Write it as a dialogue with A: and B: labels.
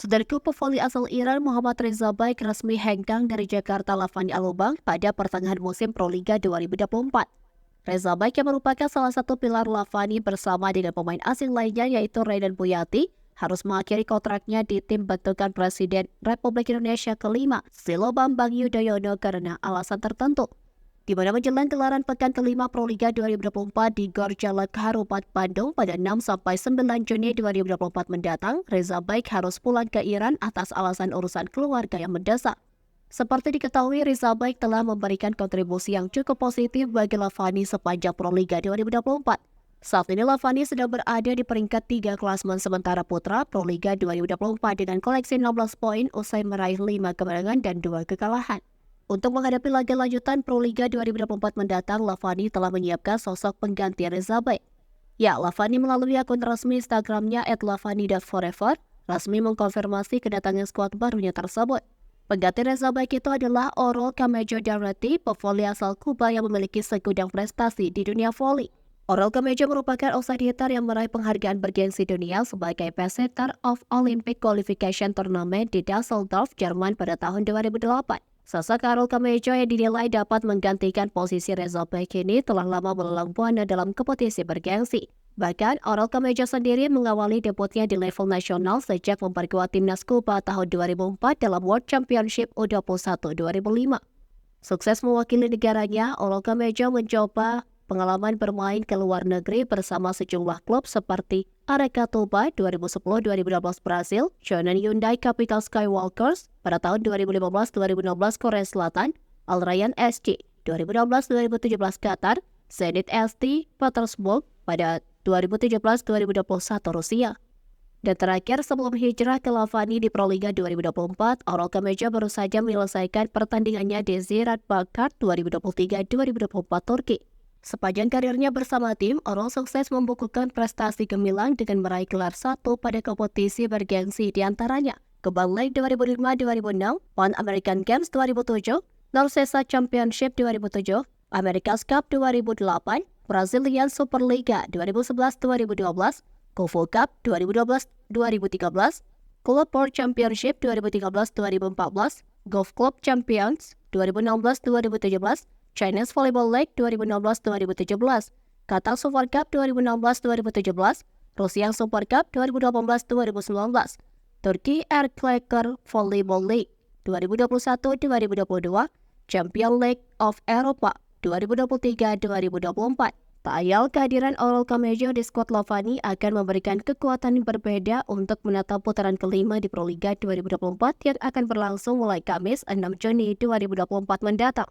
A: Saudara pevoli asal Iran Muhammad Reza Baik resmi hengkang dari Jakarta Lavani Alubang pada pertengahan musim Proliga 2024. Reza Baik yang merupakan salah satu pilar Lavani bersama dengan pemain asing lainnya yaitu Raydan Puyati harus mengakhiri kontraknya di tim bentukan Presiden Republik Indonesia kelima Susilo Bambang Yudhoyono karena alasan tertentu. Di mana menjelang gelaran pekan kelima Proliga 2024 di Gor Jalak Harupat Bandung pada 6-9 Juni 2024 mendatang, Reza Baik harus pulang ke Iran atas alasan urusan keluarga yang mendesak. Seperti diketahui, Reza Baik telah memberikan kontribusi yang cukup positif bagi Lavani sepanjang Proliga 2024. Saat ini Lavani sedang berada di peringkat 3 klasmen sementara putra Proliga 2024 dengan koleksi 16 poin usai meraih 5 kemenangan dan 2 kekalahan. Untuk menghadapi laga lanjutan Proliga 2024 mendatang, Lavani telah menyiapkan sosok pengganti Reza Baik. Ya, Lavani melalui akun resmi Instagramnya @lavani.forever resmi mengkonfirmasi kedatangan skuad barunya tersebut. Pengganti Reza Baik itu adalah Orol Kamejo Darati, pevoli asal Kuba yang memiliki segudang prestasi di dunia voli. Orol Kamejo merupakan outsider yang meraih penghargaan bergengsi dunia sebagai peserta of Olympic Qualification Tournament di Düsseldorf, Jerman pada tahun 2008. Sosok Orol Kamejo yang dinilai dapat menggantikan posisi Reza Baik ini telah lama melelang buana dalam kompetisi bergengsi. Bahkan, Orol Kamejo sendiri mengawali debutnya di level nasional sejak memperkuat timnas Kuba tahun 2004 dalam World Championship U21 2005. Sukses mewakili negaranya, Orol Kamejo mencoba pengalaman bermain ke luar negeri bersama sejumlah klub seperti Arecatuba 2010-2012 Brasil, Shonan Hyundai Capital Skywalkers pada tahun 2015-2016 Korea Selatan, Al Rayyan SC 2016-2017 Qatar, Zenit ST Petersburg pada 2017-2021 Rusia. Dan terakhir sebelum hijrah ke Lavani di Proliga 2024, Orol Kamejo baru saja menyelesaikan pertandingannya di Ziraat Bakar 2023-2024 Turki. Sepanjang karirnya bersama tim, Orol sukses membukukan prestasi gemilang dengan meraih gelar 1 pada kompetisi bergengsi diantaranya Kebang Lake 2005-2006, Pan American Games 2007, Norcesa Championship 2007, America's Cup 2008, Brazilian Superliga 2011-2012, Kofu Cup 2012-2013, Club World Championship 2013-2014, Golf Club Champions 2016-2017, Chinese Volleyball League 2016-2017, Qatar Super Cup 2016-2017, Rusia Super Cup 2018-2019, Turki Erkleker Volleyball League 2021-2022, Champion League of Eropa 2023-2024. Tak ayal kehadiran Orol Kamejo di skuad Lavani akan memberikan kekuatan yang berbeda untuk menatap putaran kelima di Proliga 2024 yang akan berlangsung mulai Kamis 6 Juni 2024 mendatang.